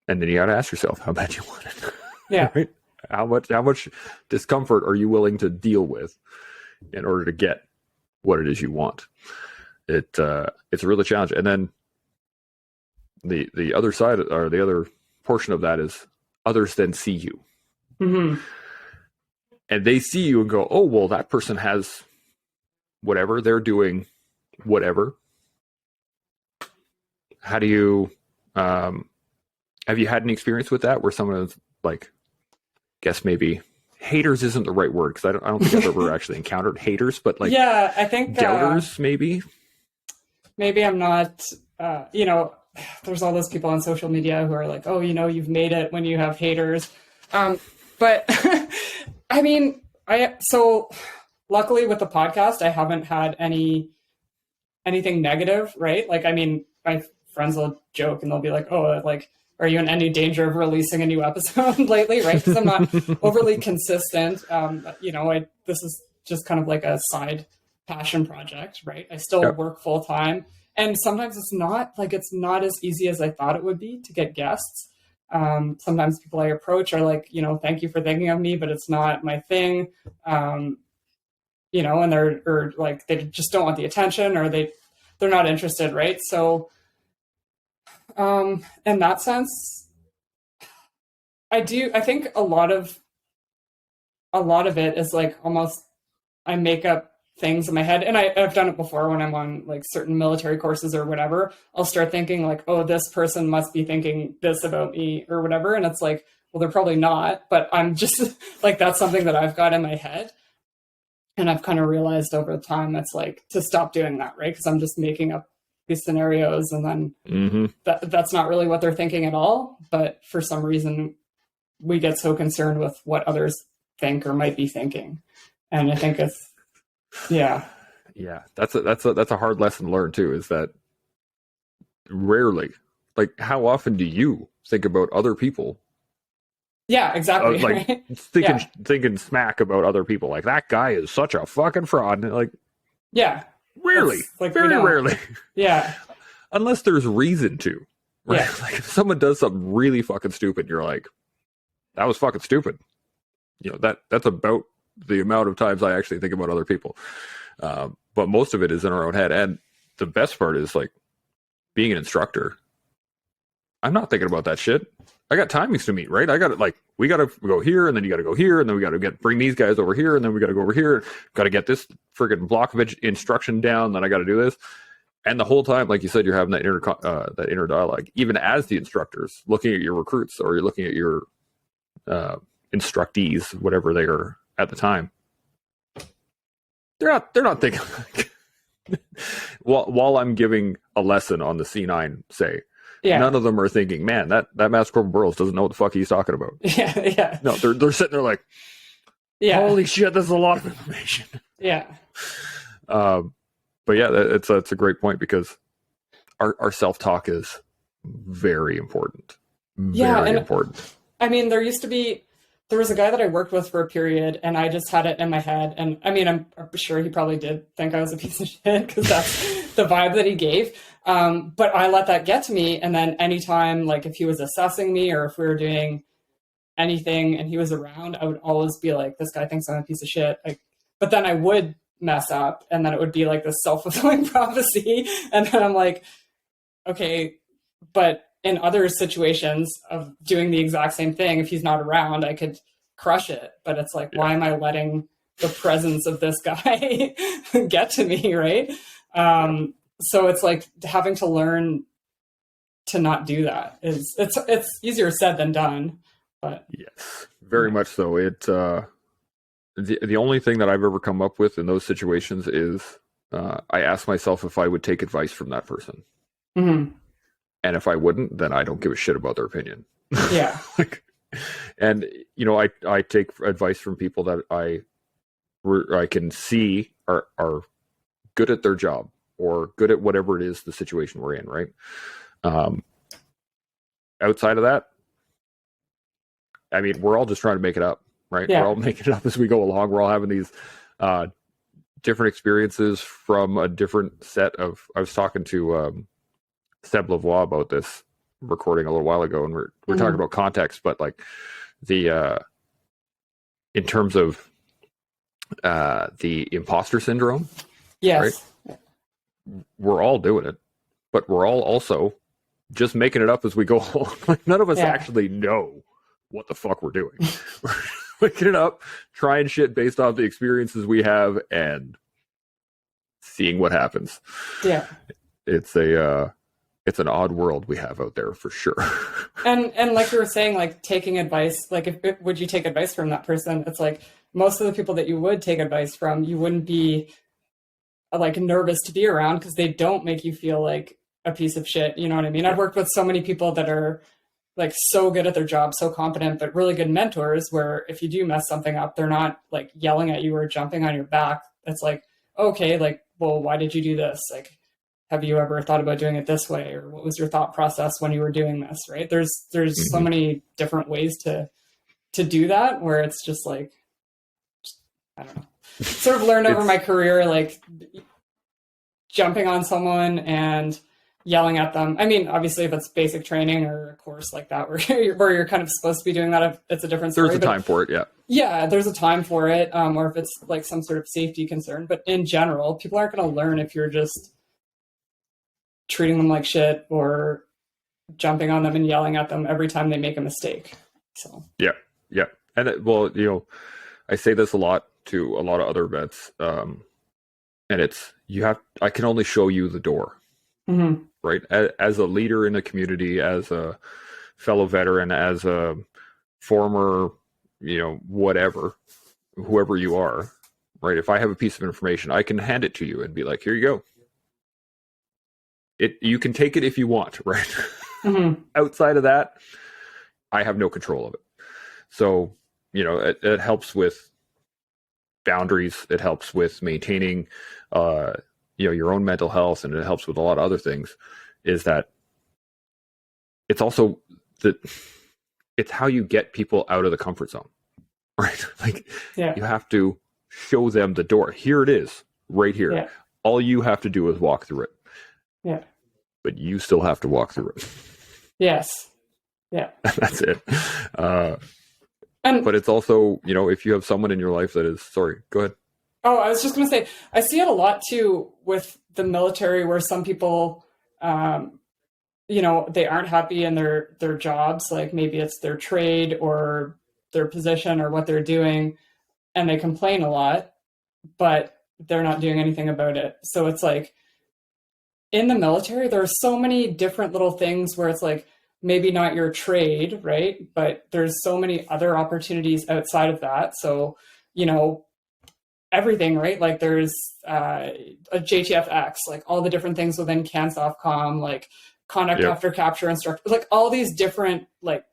And then you got to ask yourself how bad you want it. Yeah. Right? How much discomfort are you willing to deal with in order to get what it is you want? It's a really challenge. And then the other side, or the other portion of that, is others then see you. And they see you and go, oh, well, that person has whatever, they're doing whatever. How do you, have you had any experience with that where someone is like, guess maybe haters isn't the right word, because I don't think I've ever actually encountered haters, but like, yeah, I think doubters, maybe I'm not, there's all those people on social media who are like, oh, you've made it when you have haters. But I mean, so luckily with the podcast, I haven't had anything negative, right? Like, I mean, my friends will joke and they'll be like, oh, like, are you in any danger of releasing a new episode lately, right? Because I'm not overly consistent. This is just kind of like a side passion project, right? I still work full time. And sometimes it's not as easy as I thought it would be to get guests. Sometimes people I approach are like, thank you for thinking of me, but it's not my thing. you know, and or like they just don't want the attention, or they're not interested, right? So in that sense, I think a lot of it is like almost I make up things in my head, and I've done it before when I'm on like certain military courses or whatever. I'll start thinking like, oh, this person must be thinking this about me or whatever, and it's like, well, they're probably not, but I'm just like, that's something that I've got in my head. And I've kind of realized over time that's like to stop doing that, right? Because I'm just making up these scenarios, and then that's not really what they're thinking at all. But for some reason, we get so concerned with what others think or might be thinking, and I think it's yeah. That's a hard lesson to learn too. Is that rarely, like, how often do you think about other people? Yeah, exactly. Like right? thinking smack about other people. Like, that guy is such a fucking fraud. Like, yeah, rarely, like very rarely. Yeah, unless there's reason to. Right? Yeah. Like, if someone does something really fucking stupid, you're like, that was fucking stupid. You know, that's about the amount of times I actually think about other people. But most of it is in our own head. And the best part is, like, being an instructor, I'm not thinking about that shit. I got timings to meet, right? I got to, like, we got to go here, and then you got to go here, and then we got to bring these guys over here, and then we got to go over here. Got to get this friggin' block of instruction down. Then I got to do this. And the whole time, like you said, you're having that inner dialogue, even as the instructors, looking at your recruits, or you're looking at your instructees, whatever they are at the time. They're not thinking like, while I'm giving a lesson on the C9, say, none of them are thinking, man, that Master Corporal Burles doesn't know what the fuck he's talking about. Yeah. No, they're sitting there like, holy shit, this is a lot of information. Yeah. But yeah, it's a great point, because our self-talk is very important. Very important. I mean, there was a guy that I worked with for a period, and I just had it in my head. And I mean, I'm sure he probably did think I was a piece of shit, because that's the vibe that he gave. But I let that get to me. And then anytime, like, if he was assessing me, or if we were doing anything and he was around, I would always be like, this guy thinks I'm a piece of shit. Like, but then I would mess up, and then it would be like this self-fulfilling prophecy. And then I'm like, okay, but in other situations of doing the exact same thing, if he's not around, I could crush it. But it's like, why am I letting the presence of this guy get to me, right? So it's like having to learn to not do that. It's easier said than done. But yes, very much so. The only thing that I've ever come up with in those situations is I ask myself if I would take advice from that person. Mm-hmm. And if I wouldn't, then I don't give a shit about their opinion. Yeah. And, you know, I take advice from people that I can see are good at their job, or good at whatever it is, the situation we're in, right? Outside of that, I mean, we're all just trying to make it up, right? Yeah. We're all making it up as we go along. We're all having these different experiences from a different set of... I was talking to Seb Lavoie about this recording a little while ago, and we're talking about context, but like the in terms of the imposter syndrome, yes, right? We're all doing it, but we're all also just making it up as we go along. Like, none of us actually know what the fuck we're doing. We're making it up, trying shit based off the experiences we have, and seeing what happens. Yeah, it's an odd world we have out there, for sure. And like you were saying, like, taking advice, like, would you take advice from that person? It's like, most of the people that you would take advice from, you wouldn't be like nervous to be around, because they don't make you feel like a piece of shit. You know what I mean? Yeah. I've worked with so many people that are like so good at their job, so competent, but really good mentors, where if you do mess something up, they're not like yelling at you or jumping on your back. It's like, okay, like, well, why did you do this? Like, have you ever thought about doing it this way? Or what was your thought process when you were doing this? Right. There's so many different ways to do that, where it's just like, I don't know, sort of learned over my career, like jumping on someone and yelling at them. I mean, obviously, if it's basic training or a course like that where you're kind of supposed to be doing that, it's a different story. There's a time for it, yeah. Yeah, there's a time for it, or if it's like some sort of safety concern. But in general, people aren't going to learn if you're just treating them like shit or jumping on them and yelling at them every time they make a mistake. So yeah. And well, I say this a lot to a lot of other vets, and it's I can only show you the door, right? As a leader in a community, as a fellow veteran, as a former, whoever you are, right? If I have a piece of information, I can hand it to you and be like, here you go. You can take it if you want, right? Outside of that, I have no control of it. So, it helps with boundaries. It helps with maintaining, your own mental health, and it helps with a lot of other things. Is that it's also it's how you get people out of the comfort zone, right? Like, you have to show them the door. Here it is, right here. Yeah. All you have to do is walk through it. Yeah. But you still have to walk through it. Yes. Yeah. That's it. But it's also, if you have someone in your life that is, sorry, go ahead. Oh, I was just going to say, I see it a lot too with the military, where some people, they aren't happy in their jobs. Like maybe it's their trade or their position or what they're doing, and they complain a lot, but they're not doing anything about it. So it's like, in the military, there are so many different little things where it's like, maybe not your trade, right? But there's so many other opportunities outside of that. So, everything, right? Like there's a JTFX, like all the different things within CANSOFCOM, like conduct after capture instructor, like all these different like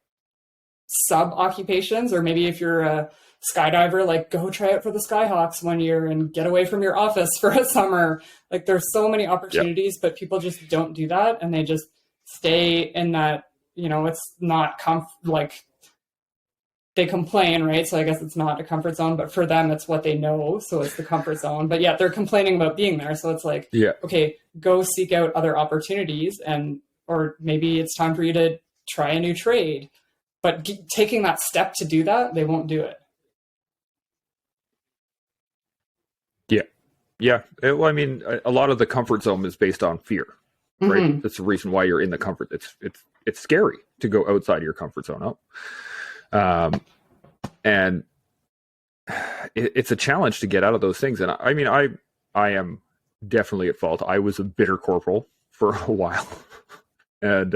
sub occupations. Or maybe if you're a skydiver, like go try it for the Skyhawks 1 year and get away from your office for a summer. Like there's so many opportunities, but people just don't do that, and they just stay in that, it's not like they complain, right? So I guess it's not a comfort zone, but for them, it's what they know. So it's the comfort zone, but yeah, they're complaining about being there. So it's like, okay, go seek out other opportunities, or maybe it's time for you to try a new trade, but taking that step to do that, they won't do it. Yeah. Well, I mean, a lot of the comfort zone is based on fear, right? That's the reason why you're in the comfort. It's scary to go outside your comfort zone. And it's a challenge to get out of those things. And I mean, I am definitely at fault. I was a bitter corporal for a while, and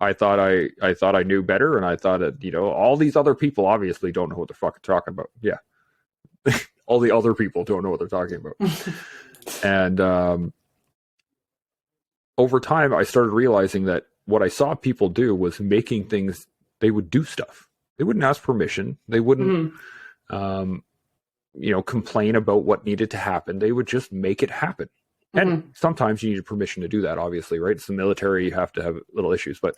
I thought I knew better, and I thought that all these other people obviously don't know what they're fucking talking about. Yeah. All the other people don't know what they're talking about. And over time, I started realizing that what I saw people do was making things, they would do stuff. They wouldn't ask permission. They wouldn't, complain about what needed to happen. They would just make it happen. And sometimes you need permission to do that, obviously, right? It's the military. You have to have little issues. But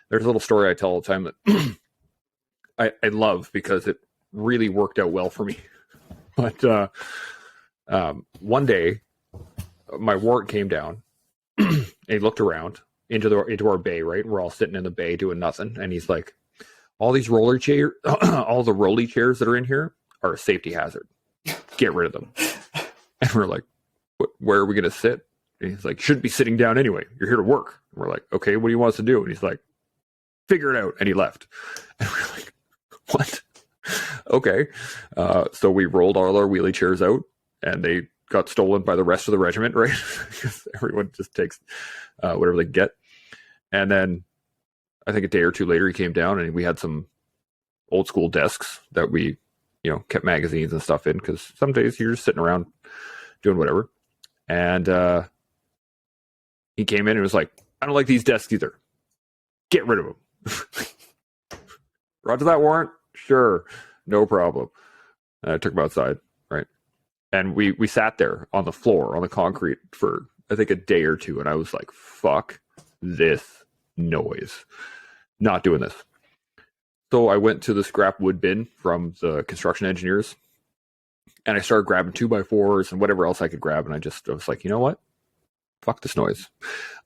there's a little story I tell all the time that I love, because it really worked out well for me. But one day, my warrant came down, and he looked around into our bay, right? We're all sitting in the bay doing nothing, and he's like, all these roller chair, all the rolly chairs that are in here are a safety hazard. Get rid of them. And we're like, where are we going to sit? And he's like, shouldn't be sitting down anyway. You're here to work. And we're like, okay, what do you want us to do? And he's like, figure it out. And he left. And we're like, what? Okay. So we rolled all our wheelie chairs out, and they got stolen by the rest of the regiment, right? Because everyone just takes whatever they get. And then I think a day or two later, he came down, and we had some old school desks that we, kept magazines and stuff in, because some days you're just sitting around doing whatever. And he came in and was like, I don't like these desks either. Get rid of them. Roger that, warrant? Sure. No problem. And I took him outside, right? And we sat there on the floor, on the concrete, for I think a day or two, and I was like, fuck this noise. Not doing this. So I went to the scrap wood bin from the construction engineers, and I started grabbing 2x4s and whatever else I could grab, and I was like, you know what? fuck this noise.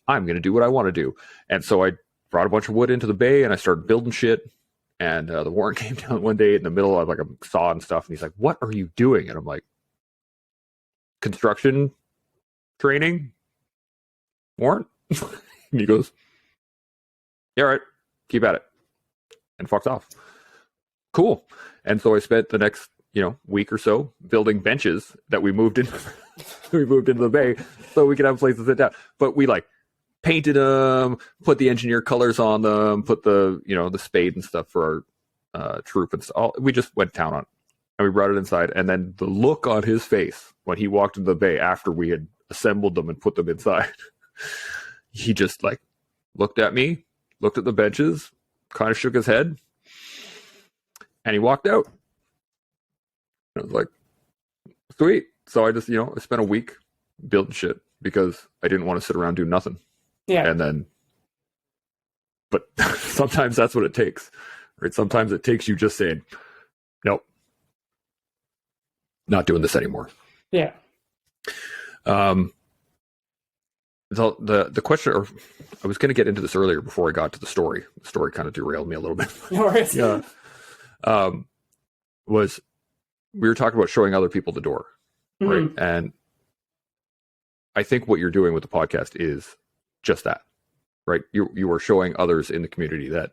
I'm going to do what I want to do. And so I brought a bunch of wood into the bay and I started building shit. And the warrant came down one day in the middle of like a saw and stuff. And he's like, what are you doing? And I'm like, construction training? Warrant? And he goes, yeah, all right, keep at it. And fucked off. Cool. And so I spent the next, week or so building benches that we moved into the bay so we could have a place to sit down. But we like painted them, put the engineer colors on them, put the, the spade and stuff for our troop and stuff. We just went down on it. And we brought it inside. And then the look on his face when he walked into the bay after we had assembled them and put them inside, he just like looked at me, looked at the benches, kind of shook his head, and he walked out. I was like, sweet. So I just, I spent a week building shit because I didn't want to sit around doing nothing. Yeah. And then, but sometimes that's what it takes, right? Sometimes it takes you just saying, nope, not doing this anymore. Yeah. The question, or I was going to get into this earlier before I got to the story. The story kind of derailed me a little bit. No worries. Yeah. Was we were talking about showing other people the door, right? Mm-hmm. And I think what you're doing with the podcast is just that, right? You are showing others in the community that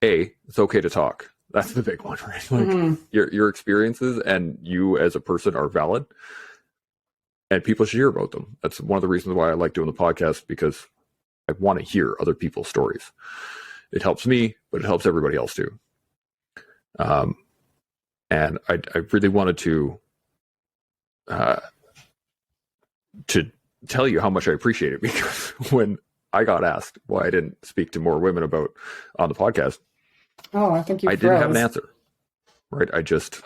it's okay to talk. That's the big one, right? Like Mm-hmm. your experiences and you as a person are valid, and people should hear about them. That's one of the reasons why I like doing the podcast, because I want to hear other people's stories. It helps me, but it helps everybody else too. And I really wanted to tell you how much I appreciate it, because when I got asked why I didn't speak to more women about on the podcast, I think I didn't have an answer, right? I just,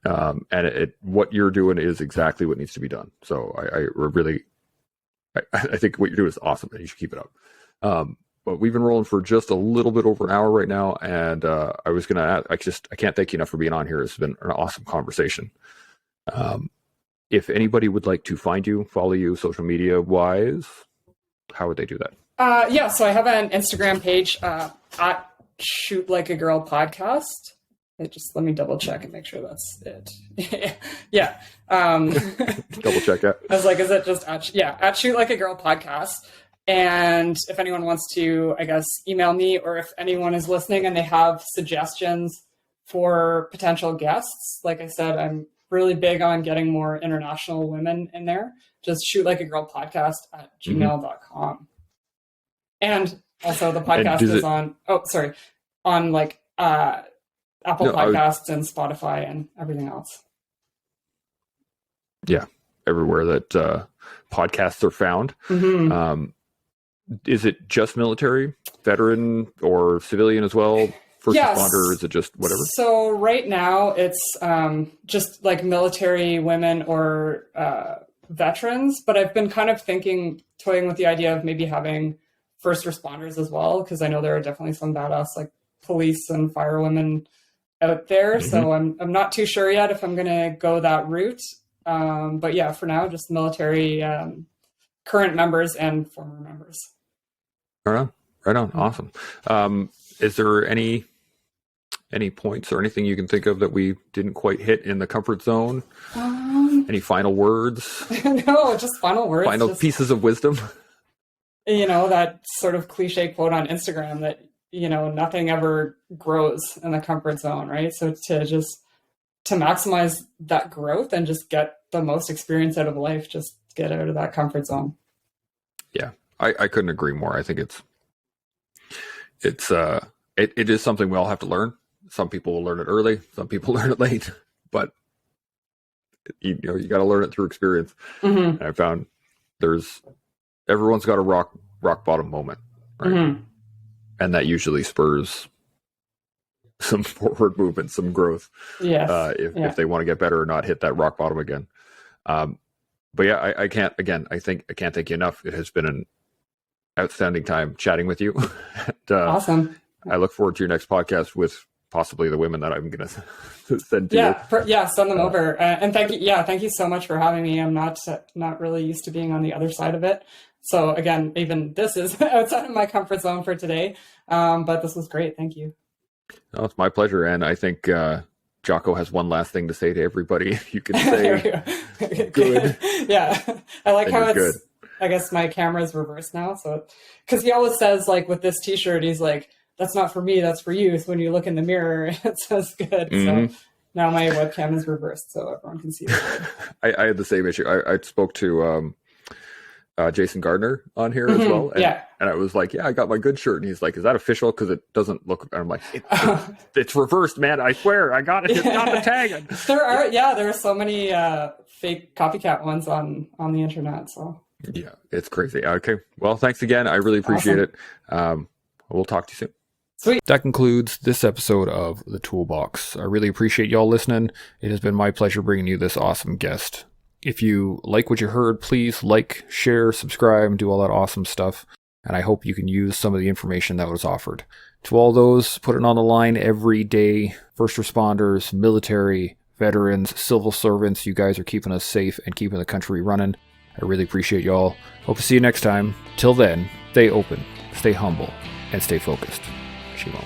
and what you're doing is exactly what needs to be done. So I think what you're doing is awesome, and you should keep it up. But we've been rolling for just a little bit over an hour right now, and I was gonna I can't thank you enough for being on here. It's been an awesome conversation. If anybody would like to find you, follow you, social media wise, how would they do that? Yeah, so I have an Instagram page at Shoot Like a Girl Podcast. Let me double check and make sure that's it. Yeah. Double check that. I was like, is it just at Shoot Like a Girl Podcast? And if anyone wants to, I guess, email me, or if anyone is listening and they have suggestions for potential guests, like I said, I'm really big on getting more international women in there. Just Shoot Like a Girl Podcast at gmail.com. And also the podcast is on like Apple Podcasts and Spotify and everything else. Yeah, everywhere that podcasts are found. Mm-hmm. Is it just military, veteran, or civilian as well? First responder, or is it just whatever? So right now it's just like military women or veterans, but I've been kind of toying with the idea of maybe having first responders as well, because I know there are definitely some badass like police and firewomen out there. Mm-hmm. So I'm not too sure yet if I'm going to go that route. But yeah, for now, just military current members and former members. Right on. Awesome. Is there any points or anything you can think of that we didn't quite hit in the comfort zone? Any final words? No, just final words. Final pieces of wisdom. That sort of cliche quote on Instagram that, nothing ever grows in the comfort zone, right? So to maximize that growth and just get the most experience out of life, just get out of that comfort zone. Yeah, I couldn't agree more. I think it is something we all have to learn. Some people will learn it early, some people learn it late, but you got to learn it through experience. Mm-hmm. And I found everyone's got a rock bottom moment, right? Mm-hmm. And that usually spurs some forward movement, some growth. Yes. If they want to get better or not hit that rock bottom again. But yeah, I can't thank you enough. It has been an outstanding time chatting with you. And, awesome. I look forward to your next podcast with possibly the women that I'm going to send to you. Send them over. And thank you so much for having me. I'm not really used to being on the other side of it. So again, even this is outside of my comfort zone for today. But this was great. Thank you. Oh, it's my pleasure. And I think Jocko has one last thing to say to everybody. You can say good. Yeah. I like how it's good. I guess my camera's reversed now. So, because he always says, like, with this t-shirt, he's like, that's not for me, that's for you. So when you look in the mirror, it says good. So now my webcam is reversed so everyone can see it. I had the same issue. I spoke to Jason Gardner on here as well. And, and I was like, I got my good shirt. And he's like, is that official? Because it doesn't look... And I'm like, it's reversed, man. I swear. I got it. It's got the tag. There are so many fake copycat ones on the internet. So yeah, it's crazy. Okay. Well, thanks again. I really appreciate it. We'll talk to you soon. Sweet. That concludes this episode of The Toolbox. I really appreciate y'all listening. It has been my pleasure bringing you this awesome guest. If you like what you heard, please like, share, subscribe, and do all that awesome stuff. And I hope you can use some of the information that was offered. To all those putting on the line every day, first responders, military, veterans, civil servants, you guys are keeping us safe and keeping the country running. I really appreciate y'all. Hope to see you next time. Till then, stay open, stay humble, and stay focused. Shalom.